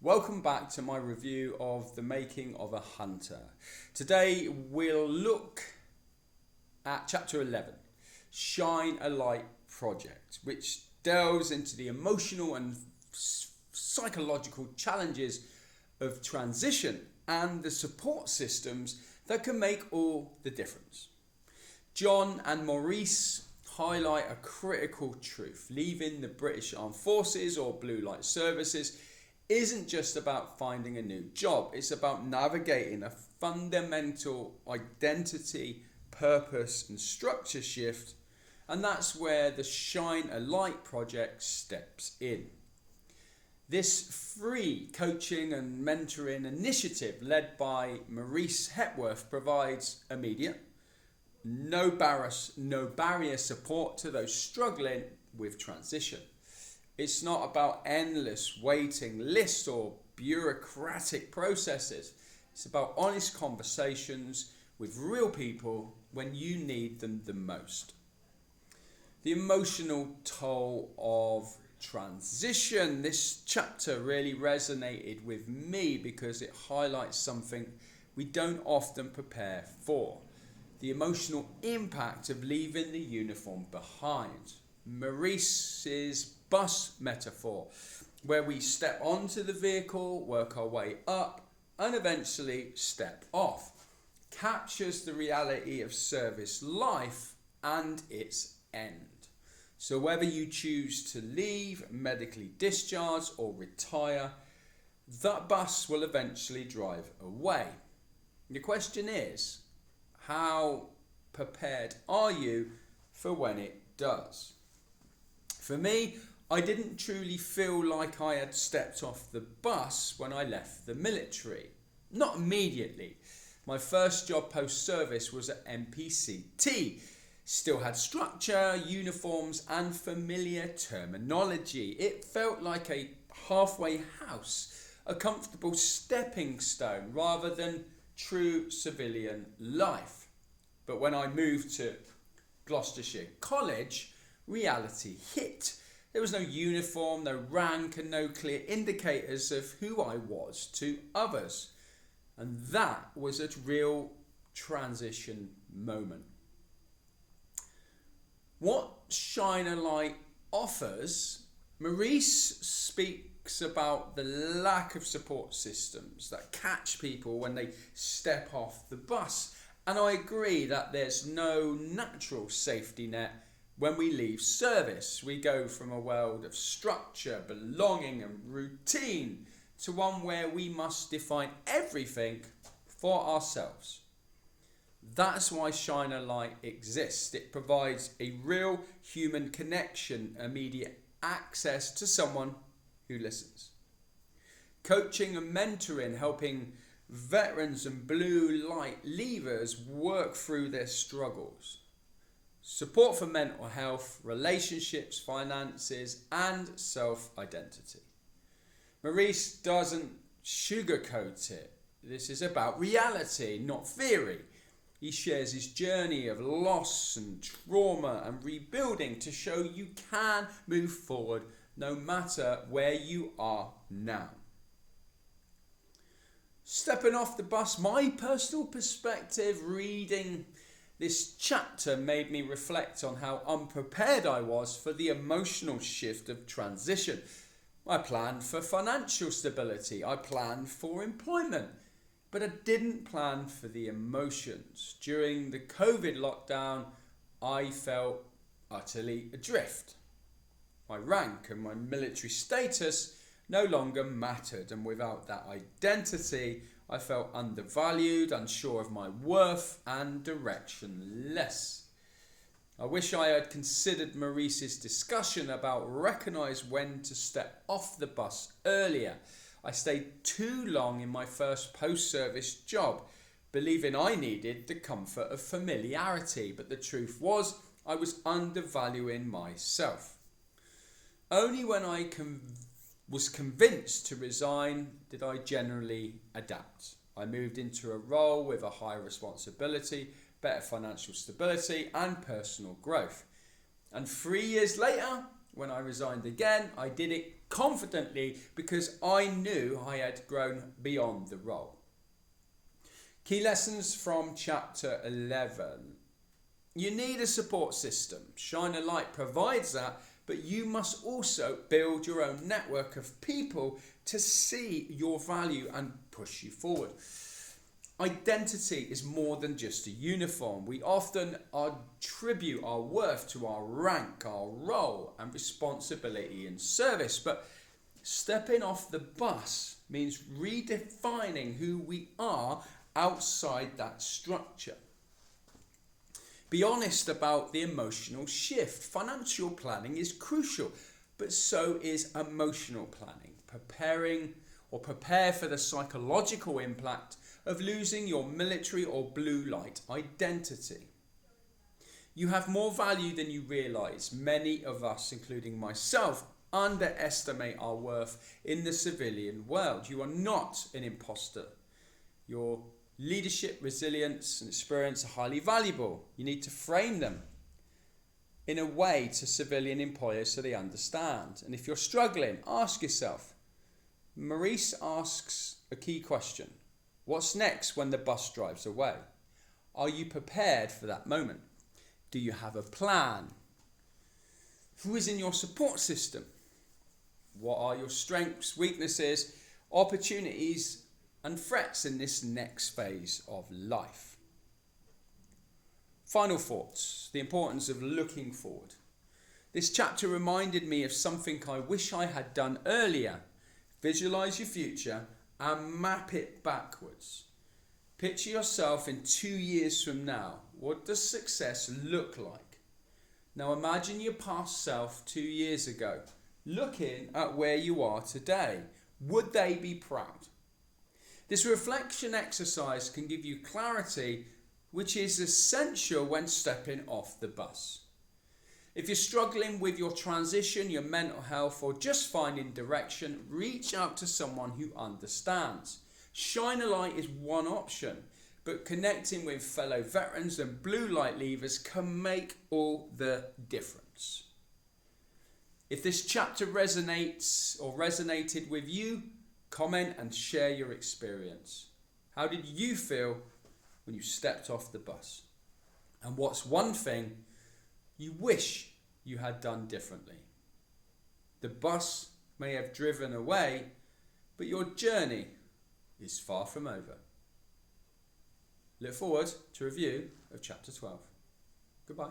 Welcome back to my review of The Making of a Hunter. Today we'll look at chapter 11, Shine a Light Project, which delves into the emotional and psychological challenges of transition and the support systems that can make all the difference. John and Maurice highlight a critical truth. Leaving the British Armed Forces or Blue Light Services isn't just about finding a new job. It's about navigating a fundamental identity, purpose and structure shift, and that's where the Shine a Light project steps in. This free coaching and mentoring initiative led by Maurice Hepworth provides immediate, no barrier support to those struggling with transition. It's not about endless waiting lists or bureaucratic processes. It's about honest conversations with real people when you need them the most. The emotional toll of transition. This chapter really resonated with me because it highlights something we don't often prepare for. The emotional impact of leaving the uniform behind. Maurice's bus metaphor, where we step onto the vehicle, work our way up, and eventually step off, captures the reality of service life and its end. So whether you choose to leave, medically discharge, or retire, that bus will eventually drive away. The question is, how prepared are you for when it does? For me, I didn't truly feel like I had stepped off the bus when I left the military. Not immediately. My first job post-service was at MPCT. Still had structure, uniforms and familiar terminology. It felt like a halfway house, a comfortable stepping stone rather than true civilian life. But when I moved to Gloucestershire College, reality hit. There was no uniform, no rank and no clear indicators of who I was to others. And that was a real transition moment. What Shine a Light offers, Maurice speaks about the lack of support systems that catch people when they step off the bus. And I agree that there's no natural safety net when we leave service. We go from a world of structure, belonging and routine to one where we must define everything for ourselves. That's why Shine a Light exists. It provides a real human connection, immediate access to someone who listens. Coaching and mentoring, helping veterans and blue light leavers work through their struggles. Support for mental health, relationships, finances and self-identity. Maurice doesn't sugarcoat it. This is about reality, not theory. He shares his journey of loss and trauma and rebuilding to show you can move forward no matter where you are now. Stepping off the bus, my personal perspective reading this chapter made me reflect on how unprepared I was for the emotional shift of transition. I planned for financial stability, I planned for employment, but I didn't plan for the emotions. During the COVID lockdown, I felt utterly adrift. My rank and my military status no longer mattered, and without that identity, I felt undervalued, unsure of my worth and directionless. I wish I had considered Maurice's discussion about recognise when to step off the bus earlier. I stayed too long in my first post-service job, believing I needed the comfort of familiarity, but the truth was I was undervaluing myself. Only when I was convinced to resign did I generally adapt. I moved into a role with a higher responsibility, better financial stability and personal growth. And 3 years later, when I resigned again, I did it confidently because I knew I had grown beyond the role. Key lessons from chapter 11. You need a support system. Shine a Light provides that, but you must also build your own network of people to see your value and push you forward. Identity is more than just a uniform. We often attribute our worth to our rank, our role and responsibility in service, but stepping off the bus means redefining who we are outside that structure. Be honest about the emotional shift. Financial planning is crucial, but so is emotional planning. Prepare for the psychological impact of losing your military or blue light identity. You have more value than you realise. Many of us, including myself, underestimate our worth in the civilian world. You are not an imposter. Your leadership, resilience and experience are highly valuable. You need to frame them in a way to civilian employers so they understand. And if you're struggling, ask yourself. Maurice asks a key question. What's next when the bus drives away? Are you prepared for that moment? Do you have a plan? Who is in your support system? What are your strengths, weaknesses, opportunities and threats in this next phase of life? Final thoughts, the importance of looking forward. This chapter reminded me of something I wish I had done earlier. Visualize your future and map it backwards. Picture yourself in 2 years from now. What does success look like? Now imagine your past self 2 years ago, looking at where you are today. Would they be proud? This reflection exercise can give you clarity, which is essential when stepping off the bus. If you're struggling with your transition, your mental health, or just finding direction, reach out to someone who understands. Shine a Light is one option, but connecting with fellow veterans and blue light leavers can make all the difference. If this chapter resonates or resonated with you, comment and share your experience. How did you feel when you stepped off the bus? And what's one thing you wish you had done differently? The bus may have driven away, but your journey is far from over. Look forward to review of chapter 12. Goodbye.